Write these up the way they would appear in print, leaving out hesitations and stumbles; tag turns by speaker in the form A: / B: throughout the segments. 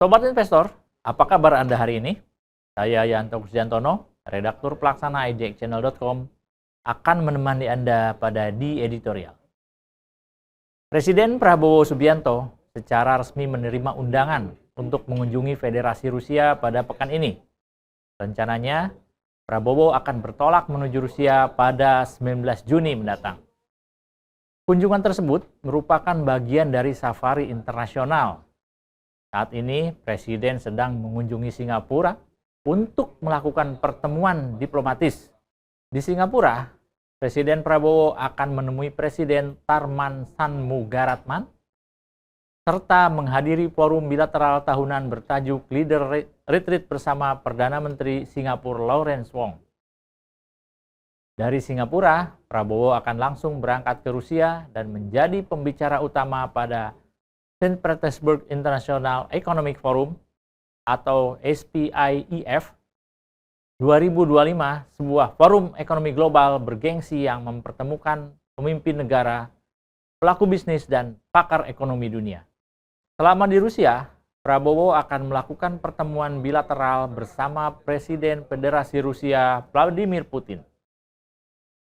A: Sobat investor, apa kabar Anda hari ini? Saya Yanto Kusdiantono, redaktur pelaksana idxchannel.com, akan menemani Anda pada di editorial. Presiden Prabowo Subianto secara resmi menerima undangan untuk mengunjungi Federasi Rusia pada pekan ini. Rencananya, Prabowo akan bertolak menuju Rusia pada 19 Juni mendatang. Kunjungan tersebut merupakan bagian dari safari internasional. Saat ini, Presiden sedang mengunjungi Singapura untuk melakukan pertemuan diplomatis. Di Singapura, Presiden Prabowo akan menemui Presiden Tharman Shanmugaratnam serta menghadiri forum bilateral tahunan bertajuk Leader Retreat bersama Perdana Menteri Singapura Lawrence Wong. Dari Singapura, Prabowo akan langsung berangkat ke Rusia dan menjadi pembicara utama pada St. Petersburg International Economic Forum atau SPIEF 2025, sebuah forum ekonomi global bergengsi yang mempertemukan pemimpin negara, pelaku bisnis, dan pakar ekonomi dunia. Selama di Rusia, Prabowo akan melakukan pertemuan bilateral bersama Presiden Federasi Rusia Vladimir Putin.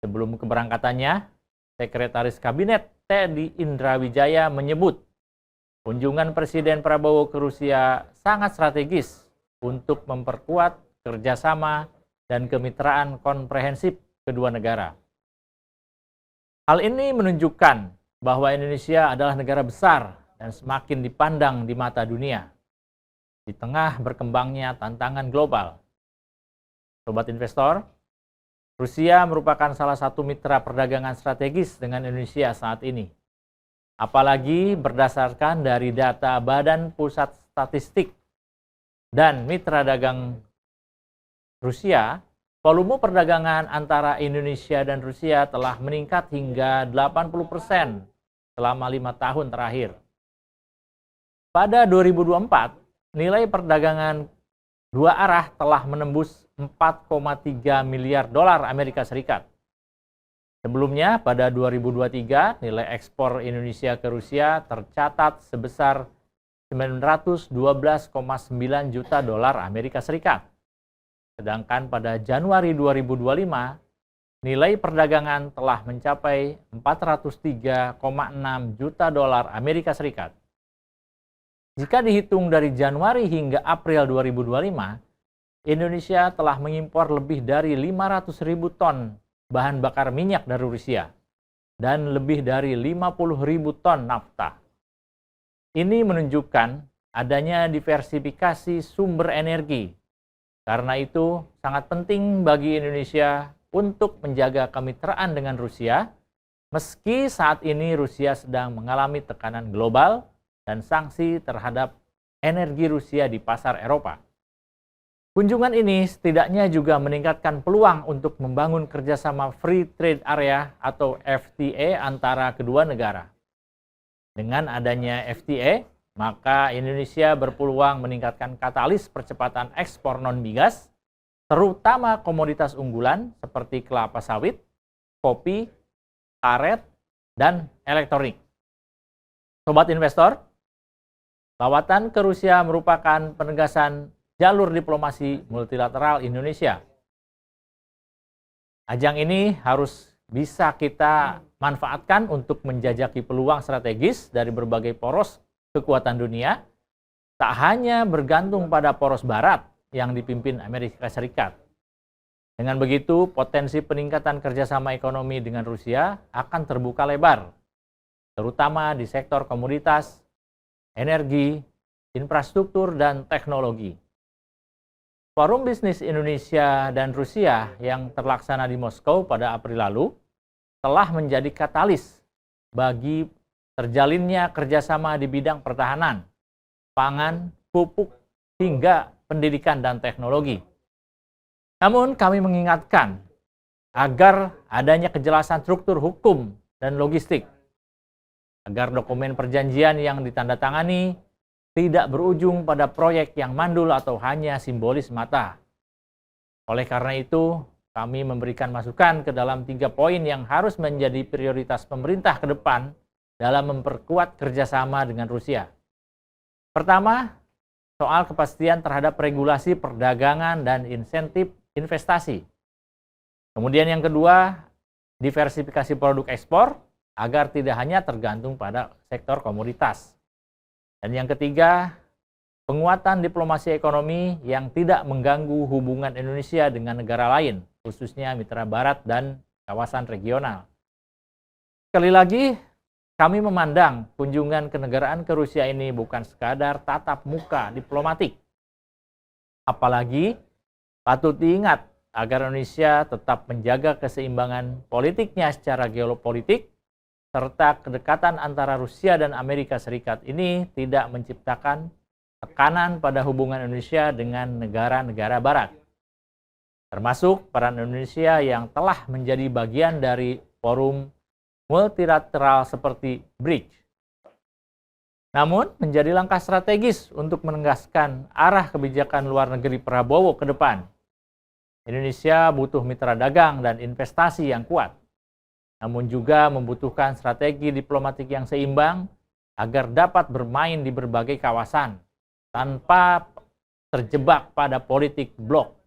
A: Sebelum keberangkatannya, Sekretaris Kabinet Teddy Indrawijaya menyebut kunjungan Presiden Prabowo ke Rusia sangat strategis untuk memperkuat kerjasama dan kemitraan komprehensif kedua negara. Hal ini menunjukkan bahwa Indonesia adalah negara besar dan semakin dipandang di mata dunia di tengah berkembangnya tantangan global. Sobat investor, Rusia merupakan salah satu mitra perdagangan strategis dengan Indonesia saat ini. Apalagi berdasarkan dari data Badan Pusat Statistik dan mitra dagang Rusia, volume perdagangan antara Indonesia dan Rusia telah meningkat hingga 80% selama 5 tahun terakhir. Pada 2024, nilai perdagangan dua arah telah menembus 4,3 miliar dolar Amerika Serikat. Sebelumnya, pada 2023, nilai ekspor Indonesia ke Rusia tercatat sebesar 912,9 juta dolar Amerika Serikat. Sedangkan pada Januari 2025, nilai perdagangan telah mencapai 403,6 juta dolar Amerika Serikat. Jika dihitung dari Januari hingga April 2025, Indonesia telah mengimpor lebih dari 500.000 ton bahan bakar minyak dari Rusia dan lebih dari 50.000 ton nafta. Ini menunjukkan adanya diversifikasi sumber energi. Karena itu, sangat penting bagi Indonesia untuk menjaga kemitraan dengan Rusia, meski saat ini Rusia sedang mengalami tekanan global dan sanksi terhadap energi Rusia di pasar Eropa. Kunjungan ini setidaknya juga meningkatkan peluang untuk membangun kerjasama Free Trade Area atau FTA antara kedua negara. Dengan adanya FTA, maka Indonesia berpeluang meningkatkan katalis percepatan ekspor non-migas, terutama komoditas unggulan seperti kelapa sawit, kopi, karet, dan elektronik. Sobat investor, lawatan ke Rusia merupakan penegasan jalur diplomasi multilateral Indonesia. Ajang ini harus bisa kita manfaatkan untuk menjajaki peluang strategis dari berbagai poros kekuatan dunia, tak hanya bergantung pada poros barat yang dipimpin Amerika Serikat. Dengan begitu, potensi peningkatan kerjasama ekonomi dengan Rusia akan terbuka lebar, terutama di sektor komoditas, energi, infrastruktur, dan teknologi. Forum Bisnis Indonesia dan Rusia yang terlaksana di Moskow pada April lalu telah menjadi katalis bagi terjalinnya kerjasama di bidang pertahanan, pangan, pupuk, hingga pendidikan dan teknologi. Namun kami mengingatkan agar adanya kejelasan struktur hukum dan logistik, agar dokumen perjanjian yang ditandatangani tidak berujung pada proyek yang mandul atau hanya simbolis mata. Oleh karena itu, kami memberikan masukan ke dalam 3 poin yang harus menjadi prioritas pemerintah ke depan dalam memperkuat kerjasama dengan Rusia. Pertama, soal kepastian terhadap regulasi perdagangan dan insentif investasi. Kemudian yang kedua, diversifikasi produk ekspor agar tidak hanya tergantung pada sektor komoditas. Dan yang ketiga, penguatan diplomasi ekonomi yang tidak mengganggu hubungan Indonesia dengan negara lain, khususnya mitra barat dan kawasan regional. Sekali lagi, kami memandang kunjungan kenegaraan ke Rusia ini bukan sekadar tatap muka diplomatik. Apalagi patut diingat agar Indonesia tetap menjaga keseimbangan politiknya secara geopolitik, serta kedekatan antara Rusia dan Amerika Serikat ini tidak menciptakan tekanan pada hubungan Indonesia dengan negara-negara barat, termasuk peran Indonesia yang telah menjadi bagian dari forum multilateral seperti BRICS. Namun, menjadi langkah strategis untuk menegaskan arah kebijakan luar negeri Prabowo ke depan. Indonesia butuh mitra dagang dan investasi yang kuat, namun juga membutuhkan strategi diplomatik yang seimbang agar dapat bermain di berbagai kawasan tanpa terjebak pada politik blok.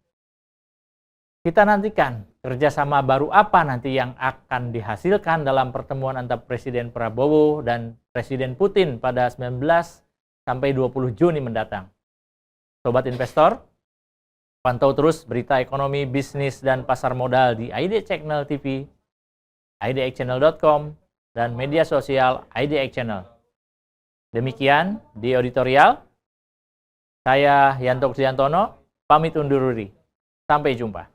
A: Kita nantikan kerjasama baru apa nanti yang akan dihasilkan dalam pertemuan antara Presiden Prabowo dan Presiden Putin pada 19 sampai 20 Juni mendatang. Sobat investor, pantau terus berita ekonomi, bisnis, dan pasar modal di IDX Channel TV, idxchannel.com, dan media sosial IDX Channel. Demikian di editorial. Saya Yanto Kristiantono, pamit undur diri. Sampai jumpa.